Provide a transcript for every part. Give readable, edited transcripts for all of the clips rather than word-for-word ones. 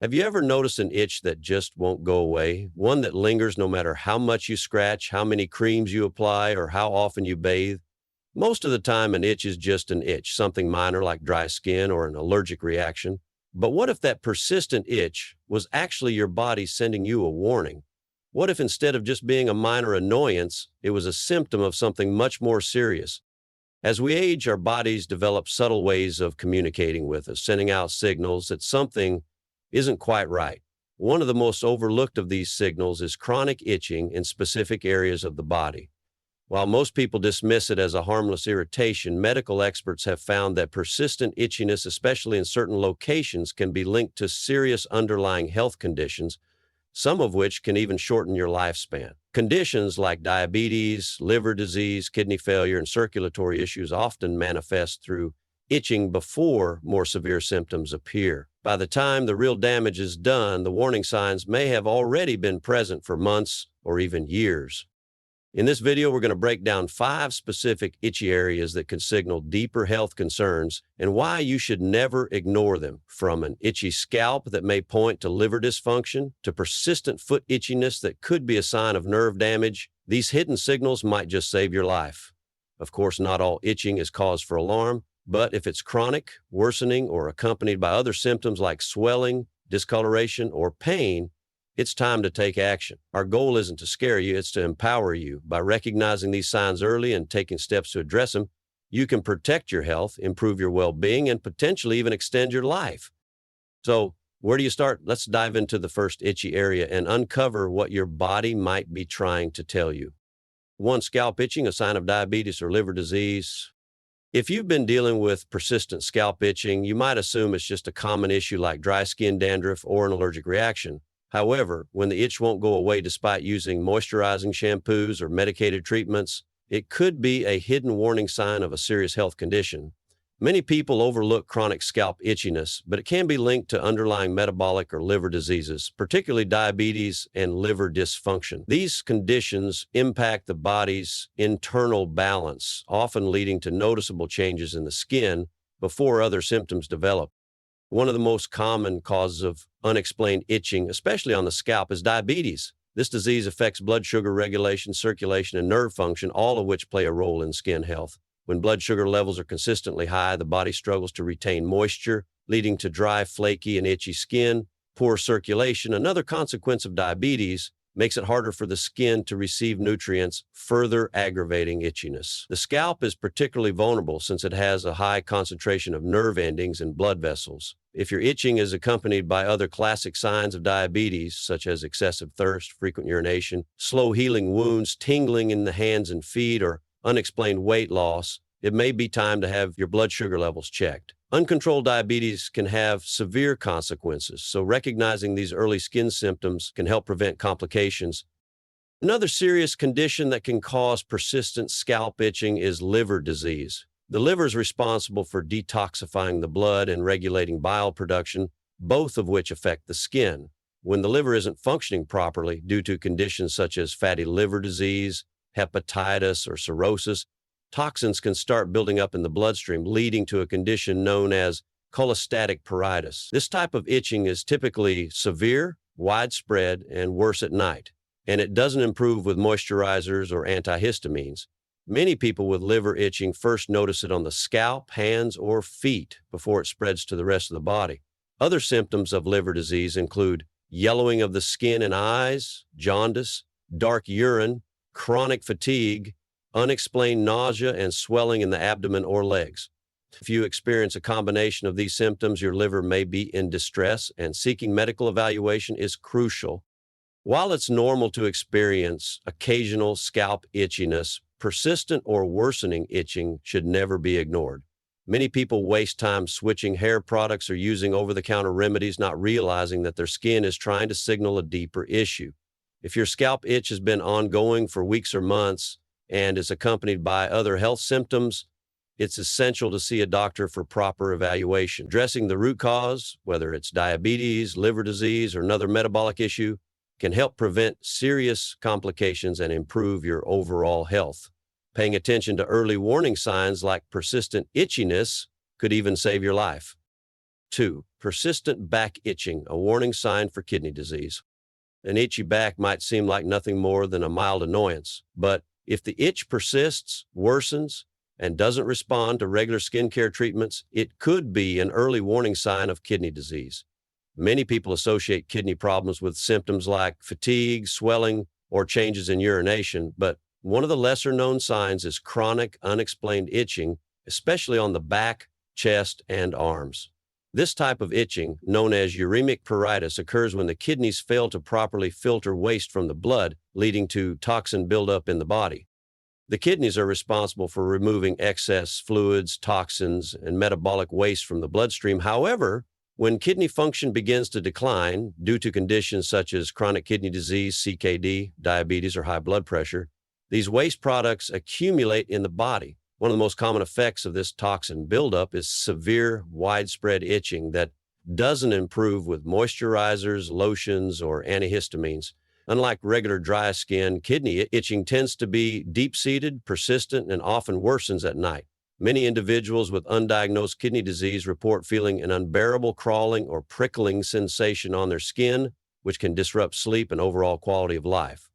Have you ever noticed an itch that just won't go away? One that lingers no matter how much you scratch, how many creams you apply, or how often you bathe? Most of the time, an itch is just an itch, something minor like dry skin or an allergic reaction. But what if that persistent itch was actually your body sending you a warning? What if instead of just being a minor annoyance, it was a symptom of something much more serious? As we age, our bodies develop subtle ways of communicating with us, sending out signals that something isn't quite right. One of the most overlooked of these signals is chronic itching in specific areas of the body. While most people dismiss it as a harmless irritation, medical experts have found that persistent itchiness, especially in certain locations, can be linked to serious underlying health conditions, some of which can even shorten your lifespan. Conditions like diabetes, liver disease, kidney failure, and circulatory issues often manifest through itching before more severe symptoms appear. By the time the real damage is done, the warning signs may have already been present for months or even years. In this video, we're going to break down 5 specific itchy areas that could signal deeper health concerns and why you should never ignore them, from an itchy scalp that may point to liver dysfunction to persistent foot itchiness that could be a sign of nerve damage. These hidden signals might just save your life. Of course, not all itching is cause for alarm, but if it's chronic, worsening, or accompanied by other symptoms like swelling, discoloration, or pain, it's time to take action. Our goal isn't to scare you, it's to empower you. By recognizing these signs early and taking steps to address them, you can protect your health, improve your well-being, and potentially even extend your life. So, where do you start? Let's dive into the first itchy area and uncover what your body might be trying to tell you. 1. Scalp itching, a sign of diabetes or liver disease. If you've been dealing with persistent scalp itching, you might assume it's just a common issue like dry skin, dandruff, or an allergic reaction. However, when the itch won't go away despite using moisturizing shampoos or medicated treatments, it could be a hidden warning sign of a serious health condition. Many people overlook chronic scalp itchiness, but it can be linked to underlying metabolic or liver diseases, particularly diabetes and liver dysfunction. These conditions impact the body's internal balance, often leading to noticeable changes in the skin before other symptoms develop. One of the most common causes of unexplained itching, especially on the scalp, is diabetes. This disease affects blood sugar regulation, circulation, and nerve function, all of which play a role in skin health. When blood sugar levels are consistently high, the body struggles to retain moisture, leading to dry, flaky, and itchy skin. Poor circulation, another consequence of diabetes, makes it harder for the skin to receive nutrients, further aggravating itchiness. The scalp is particularly vulnerable since it has a high concentration of nerve endings and blood vessels. If your itching is accompanied by other classic signs of diabetes, such as excessive thirst, frequent urination, slow healing wounds, tingling in the hands and feet, or unexplained weight loss, it may be time to have your blood sugar levels checked. Uncontrolled diabetes can have severe consequences, so recognizing these early skin symptoms can help prevent complications. Another serious condition that can cause persistent scalp itching is liver disease. The liver is responsible for detoxifying the blood and regulating bile production, both of which affect the skin. When the liver isn't functioning properly due to conditions such as fatty liver disease, hepatitis, or cirrhosis, toxins can start building up in the bloodstream, leading to a condition known as cholestatic pruritus. This type of itching is typically severe, widespread, and worse at night, and it doesn't improve with moisturizers or antihistamines. Many people with liver itching first notice it on the scalp, hands, or feet before it spreads to the rest of the body. Other symptoms of liver disease include yellowing of the skin and eyes, jaundice, dark urine, chronic fatigue, unexplained nausea, and swelling in the abdomen or legs. If you experience a combination of these symptoms, your liver may be in distress, and seeking medical evaluation is crucial. While it's normal to experience occasional scalp itchiness, persistent or worsening itching should never be ignored. Many people waste time switching hair products or using over-the-counter remedies, not realizing that their skin is trying to signal a deeper issue. If your scalp itch has been ongoing for weeks or months and is accompanied by other health symptoms, it's essential to see a doctor for proper evaluation. Addressing the root cause, whether it's diabetes, liver disease, or another metabolic issue, can help prevent serious complications and improve your overall health. Paying attention to early warning signs like persistent itchiness could even save your life. 2. Persistent back itching, a warning sign for kidney disease. An itchy back might seem like nothing more than a mild annoyance, but if the itch persists, worsens, and doesn't respond to regular skincare treatments, it could be an early warning sign of kidney disease. Many people associate kidney problems with symptoms like fatigue, swelling, or changes in urination, but one of the lesser known signs is chronic, unexplained itching, especially on the back, chest, and arms. This type of itching, known as uremic pruritus, occurs when the kidneys fail to properly filter waste from the blood, leading to toxin buildup in the body. The kidneys are responsible for removing excess fluids, toxins, and metabolic waste from the bloodstream. However, when kidney function begins to decline due to conditions such as chronic kidney disease, CKD, diabetes, or high blood pressure, these waste products accumulate in the body. One of the most common effects of this toxin buildup is severe, widespread itching that doesn't improve with moisturizers, lotions, or antihistamines. Unlike regular dry skin, kidney itching tends to be deep-seated, persistent, and often worsens at night. Many individuals with undiagnosed kidney disease report feeling an unbearable crawling or prickling sensation on their skin, which can disrupt sleep and overall quality of life.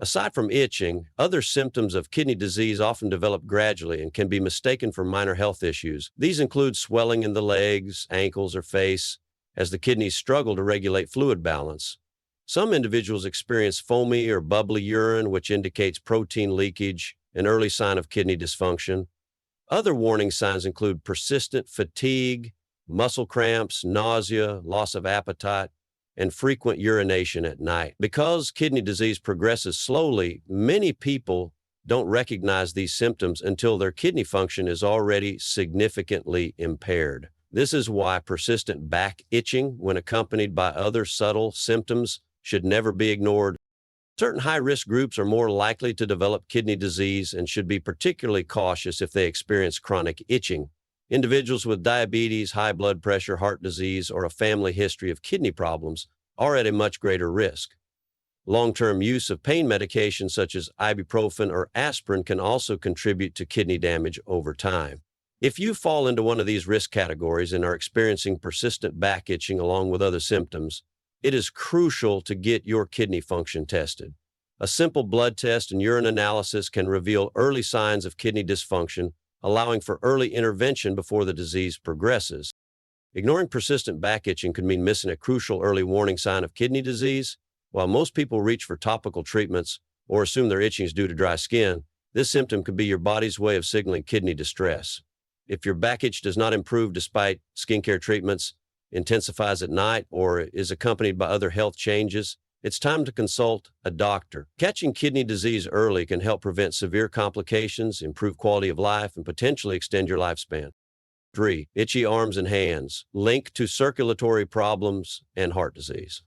Aside from itching, other symptoms of kidney disease often develop gradually and can be mistaken for minor health issues. These include swelling in the legs, ankles, or face, as the kidneys struggle to regulate fluid balance. Some individuals experience foamy or bubbly urine, which indicates protein leakage, an early sign of kidney dysfunction. Other warning signs include persistent fatigue, muscle cramps, nausea, loss of appetite, and frequent urination at night. Because kidney disease progresses slowly, many people don't recognize these symptoms until their kidney function is already significantly impaired. This is why persistent back itching, when accompanied by other subtle symptoms, should never be ignored. Certain high-risk groups are more likely to develop kidney disease and should be particularly cautious if they experience chronic itching. Individuals with diabetes, high blood pressure, heart disease, or a family history of kidney problems are at a much greater risk. Long-term use of pain medications such as ibuprofen or aspirin can also contribute to kidney damage over time. If you fall into one of these risk categories and are experiencing persistent back itching along with other symptoms, it is crucial to get your kidney function tested. A simple blood test and urine analysis can reveal early signs of kidney dysfunction, allowing for early intervention before the disease progresses. Ignoring persistent back itching could mean missing a crucial early warning sign of kidney disease. While most people reach for topical treatments or assume their itching is due to dry skin, this symptom could be your body's way of signaling kidney distress. If your back itch does not improve despite skincare treatments, intensifies at night, or is accompanied by other health changes, it's time to consult a doctor. Catching kidney disease early can help prevent severe complications, improve quality of life, and potentially extend your lifespan. 3. Itchy arms and hands, linked to circulatory problems and heart disease.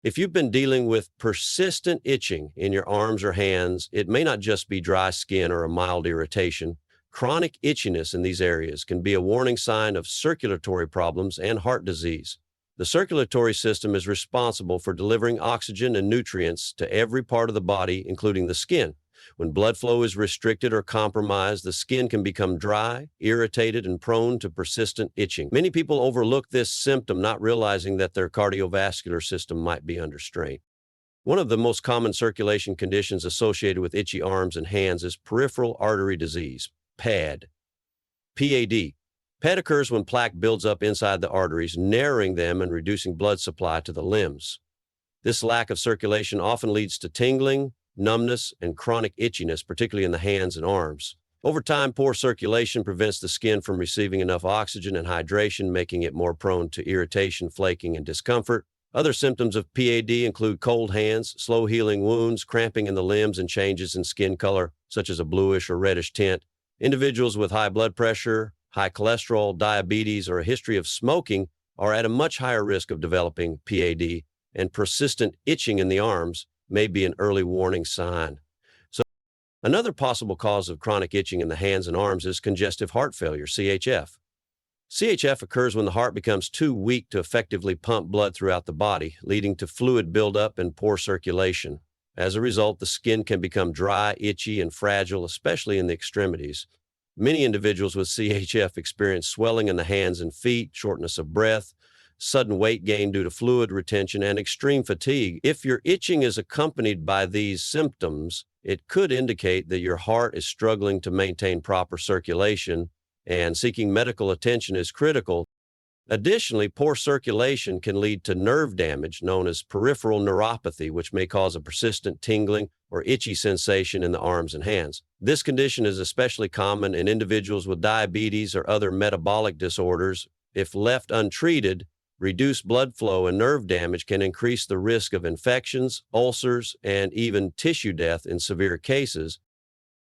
If you've been dealing with persistent itching in your arms or hands, it may not just be dry skin or a mild irritation. Chronic itchiness in these areas can be a warning sign of circulatory problems and heart disease. The circulatory system is responsible for delivering oxygen and nutrients to every part of the body, including the skin. When blood flow is restricted or compromised, the skin can become dry, irritated, and prone to persistent itching. Many people overlook this symptom, not realizing that their cardiovascular system might be under strain. One of the most common circulation conditions associated with itchy arms and hands is peripheral artery disease, PAD. PAD. PAD occurs when plaque builds up inside the arteries, narrowing them and reducing blood supply to the limbs. This lack of circulation often leads to tingling, numbness, and chronic itchiness, particularly in the hands and arms. Over time, poor circulation prevents the skin from receiving enough oxygen and hydration, making it more prone to irritation, flaking, and discomfort. Other symptoms of PAD include cold hands, slow-healing wounds, cramping in the limbs, and changes in skin color, such as a bluish or reddish tint. Individuals with high blood pressure, high cholesterol, diabetes, or a history of smoking are at a much higher risk of developing PAD, and persistent itching in the arms may be an early warning sign. So, another possible cause of chronic itching in the hands and arms is congestive heart failure, CHF. CHF occurs when the heart becomes too weak to effectively pump blood throughout the body, leading to fluid buildup and poor circulation. As a result, the skin can become dry, itchy, and fragile, especially in the extremities. Many individuals with CHF experience swelling in the hands and feet, shortness of breath, sudden weight gain due to fluid retention, and extreme fatigue. If your itching is accompanied by these symptoms, it could indicate that your heart is struggling to maintain proper circulation, and seeking medical attention is critical. Additionally, poor circulation can lead to nerve damage known as peripheral neuropathy, which may cause a persistent tingling or itchy sensation in the arms and hands. This condition is especially common in individuals with diabetes or other metabolic disorders. If left untreated, reduced blood flow and nerve damage can increase the risk of infections, ulcers, and even tissue death in severe cases.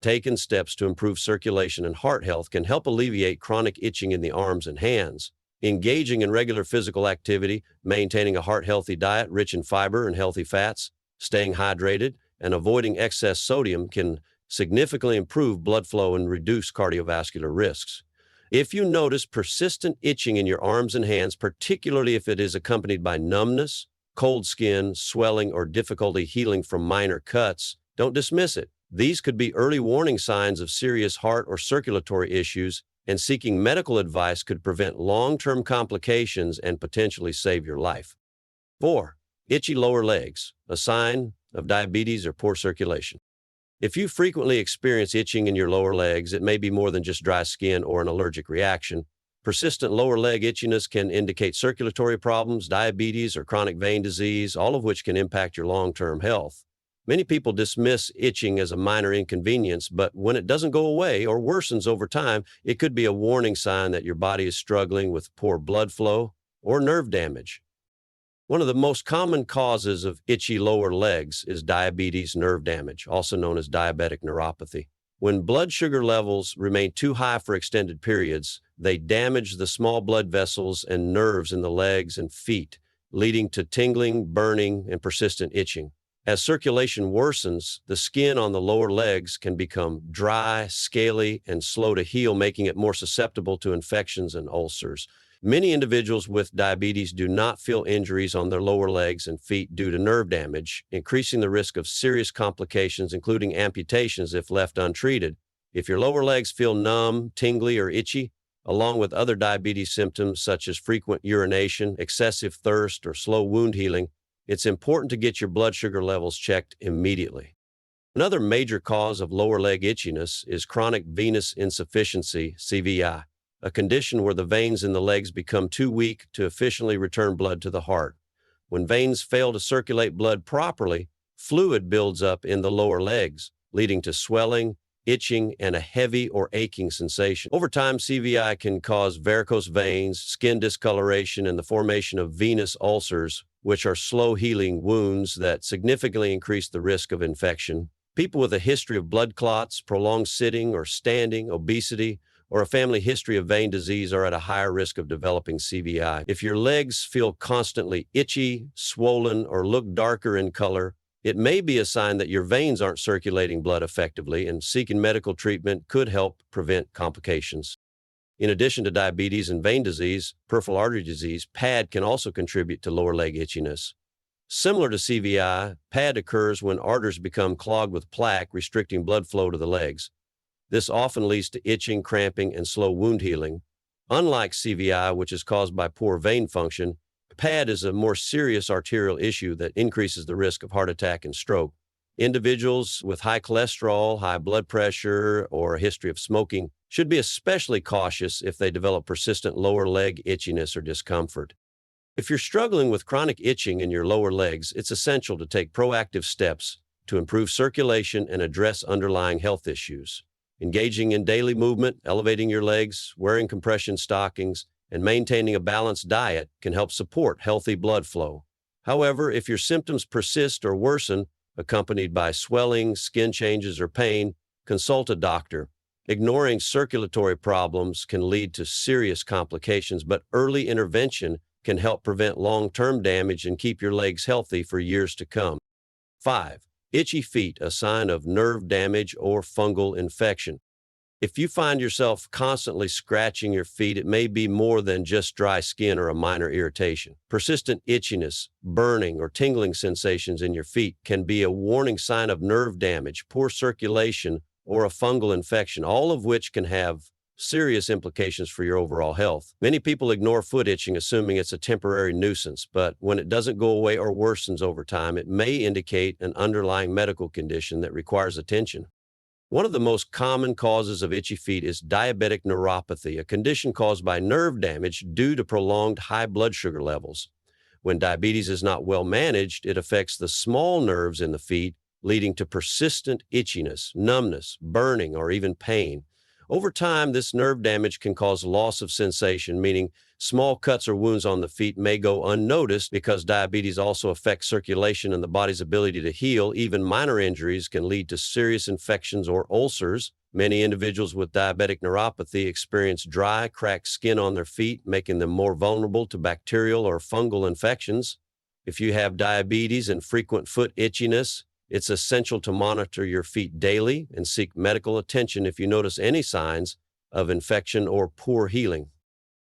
Taking steps to improve circulation and heart health can help alleviate chronic itching in the arms and hands. Engaging in regular physical activity, maintaining a heart-healthy diet rich in fiber and healthy fats, staying hydrated, and avoiding excess sodium can significantly improve blood flow and reduce cardiovascular risks. If you notice persistent itching in your arms and hands, particularly if it is accompanied by numbness, cold skin, swelling, or difficulty healing from minor cuts, don't dismiss it. These could be early warning signs of serious heart or circulatory issues, and seeking medical advice could prevent long-term complications and potentially save your life. 4. Itchy lower legs, a sign of diabetes or poor circulation. If you frequently experience itching in your lower legs, it may be more than just dry skin or an allergic reaction. Persistent lower leg itchiness can indicate circulatory problems, diabetes, or chronic vein disease, all of which can impact your long-term health. Many people dismiss itching as a minor inconvenience, but when it doesn't go away or worsens over time, it could be a warning sign that your body is struggling with poor blood flow or nerve damage. One of the most common causes of itchy lower legs is diabetes nerve damage, also known as diabetic neuropathy. When blood sugar levels remain too high for extended periods, they damage the small blood vessels and nerves in the legs and feet, leading to tingling, burning, and persistent itching. As circulation worsens, the skin on the lower legs can become dry, scaly, and slow to heal, making it more susceptible to infections and ulcers. Many individuals with diabetes do not feel injuries on their lower legs and feet due to nerve damage, increasing the risk of serious complications, including amputations if left untreated. If your lower legs feel numb, tingly, or itchy, along with other diabetes symptoms such as frequent urination, excessive thirst, or slow wound healing, it's important to get your blood sugar levels checked immediately. Another major cause of lower leg itchiness is chronic venous insufficiency, CVI, a condition where the veins in the legs become too weak to efficiently return blood to the heart. When veins fail to circulate blood properly, fluid builds up in the lower legs, leading to swelling, itching, and a heavy or aching sensation. Over time, CVI can cause varicose veins, skin discoloration, and the formation of venous ulcers, which are slow-healing wounds that significantly increase the risk of infection. People with a history of blood clots, prolonged sitting or standing, obesity, or a family history of vein disease are at a higher risk of developing CVI. If your legs feel constantly itchy, swollen, or look darker in color, it may be a sign that your veins aren't circulating blood effectively, and seeking medical treatment could help prevent complications. In addition to diabetes and vein disease, peripheral artery disease, PAD can also contribute to lower leg itchiness. Similar to CVI, PAD occurs when arteries become clogged with plaque, restricting blood flow to the legs. This often leads to itching, cramping, and slow wound healing. Unlike CVI, which is caused by poor vein function, PAD is a more serious arterial issue that increases the risk of heart attack and stroke. Individuals with high cholesterol, high blood pressure, or a history of smoking should be especially cautious if they develop persistent lower leg itchiness or discomfort. If you're struggling with chronic itching in your lower legs, it's essential to take proactive steps to improve circulation and address underlying health issues. Engaging in daily movement, elevating your legs, wearing compression stockings, and maintaining a balanced diet can help support healthy blood flow. However, if your symptoms persist or worsen, accompanied by swelling, skin changes, or pain, consult a doctor. Ignoring circulatory problems can lead to serious complications, but early intervention can help prevent long-term damage and keep your legs healthy for years to come. 5. Itchy feet, a sign of nerve damage or fungal infection. If you find yourself constantly scratching your feet, it may be more than just dry skin or a minor irritation. Persistent itchiness, burning, or tingling sensations in your feet can be a warning sign of nerve damage, poor circulation, or a fungal infection, all of which can have serious implications for your overall health. Many people ignore foot itching, assuming it's a temporary nuisance, but when it doesn't go away or worsens over time, it may indicate an underlying medical condition that requires attention. One of the most common causes of itchy feet is diabetic neuropathy, a condition caused by nerve damage due to prolonged high blood sugar levels. When diabetes is not well managed, it affects the small nerves in the feet, leading to persistent itchiness, numbness, burning, or even pain. Over time, this nerve damage can cause loss of sensation, meaning small cuts or wounds on the feet may go unnoticed because diabetes also affects circulation and the body's ability to heal. Even minor injuries can lead to serious infections or ulcers. Many individuals with diabetic neuropathy experience dry, cracked skin on their feet, making them more vulnerable to bacterial or fungal infections. If you have diabetes and frequent foot itchiness, it's essential to monitor your feet daily and seek medical attention if you notice any signs of infection or poor healing.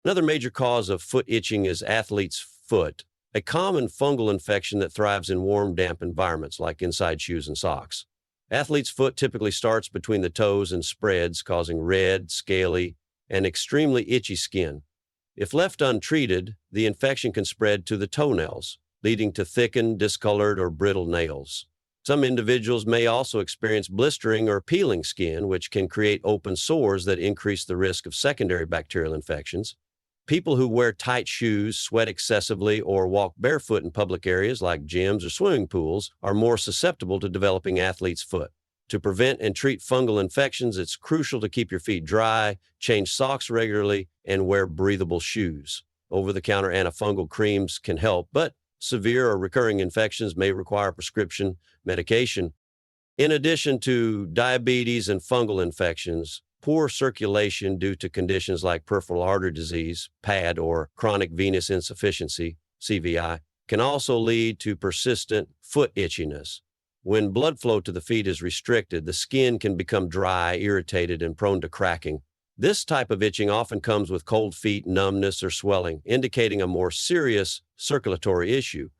Another major cause of foot itching is athlete's foot, a common fungal infection that thrives in warm, damp environments like inside shoes and socks. Athlete's foot typically starts between the toes and spreads, causing red, scaly, and extremely itchy skin. If left untreated, the infection can spread to the toenails, leading to thickened, discolored, or brittle nails. Some individuals may also experience blistering or peeling skin, which can create open sores that increase the risk of secondary bacterial infections. People who wear tight shoes, sweat excessively, or walk barefoot in public areas like gyms or swimming pools are more susceptible to developing athlete's foot. To prevent and treat fungal infections, it's crucial to keep your feet dry, change socks regularly, and wear breathable shoes. Over-the-counter antifungal creams can help, but severe or recurring infections may require prescription medication. In addition to diabetes and fungal infections, poor circulation due to conditions like peripheral artery disease, PAD, or chronic venous insufficiency, CVI, can also lead to persistent foot itchiness. When blood flow to the feet is restricted, the skin can become dry, irritated, and prone to cracking. This type of itching often comes with cold feet, numbness, or swelling, indicating a more serious circulatory issue.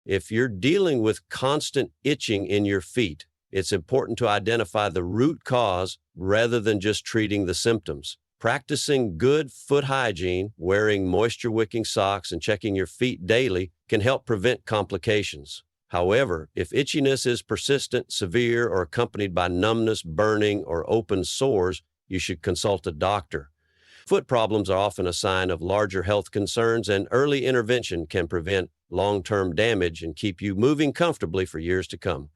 If you're dealing with constant itching in your feet, it's important to identify the root cause rather than just treating the symptoms. Practicing good foot hygiene, wearing moisture-wicking socks, and checking your feet daily can help prevent complications. However, if itchiness is persistent, severe, or accompanied by numbness, burning, or open sores, you should consult a doctor. Foot problems are often a sign of larger health concerns, and early intervention can prevent long-term damage and keep you moving comfortably for years to come.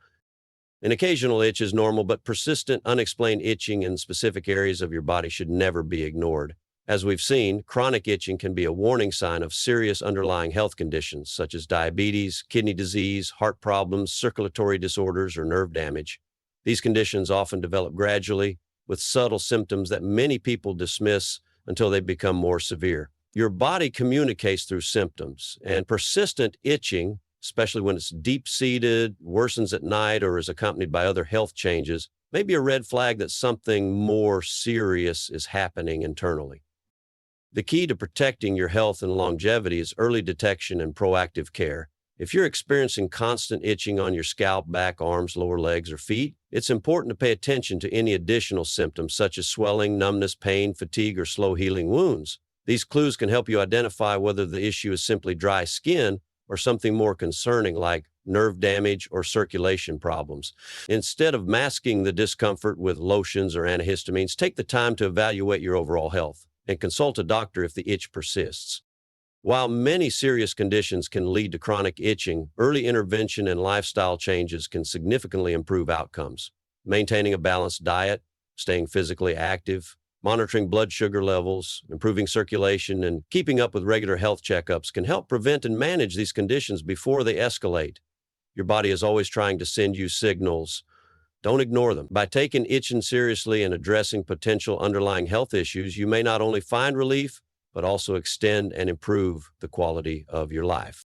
An occasional itch is normal, but persistent, unexplained itching in specific areas of your body should never be ignored. As we've seen, chronic itching can be a warning sign of serious underlying health conditions such as diabetes, kidney disease, heart problems, circulatory disorders, or nerve damage. These conditions often develop gradually, with subtle symptoms that many people dismiss until they become more severe. Your body communicates through symptoms, and persistent itching, especially when it's deep-seated, worsens at night, or is accompanied by other health changes, may be a red flag that something more serious is happening internally. The key to protecting your health and longevity is early detection and proactive care. If you're experiencing constant itching on your scalp, back, arms, lower legs, or feet, it's important to pay attention to any additional symptoms such as swelling, numbness, pain, fatigue, or slow-healing wounds. These clues can help you identify whether the issue is simply dry skin or something more concerning like nerve damage or circulation problems. Instead of masking the discomfort with lotions or antihistamines, take the time to evaluate your overall health and consult a doctor if the itch persists. While many serious conditions can lead to chronic itching, early intervention and lifestyle changes can significantly improve outcomes. Maintaining a balanced diet, staying physically active, monitoring blood sugar levels, improving circulation, and keeping up with regular health checkups can help prevent and manage these conditions before they escalate. Your body is always trying to send you signals. Don't ignore them. By taking itching seriously and addressing potential underlying health issues, you may not only find relief, but also extend and improve the quality of your life.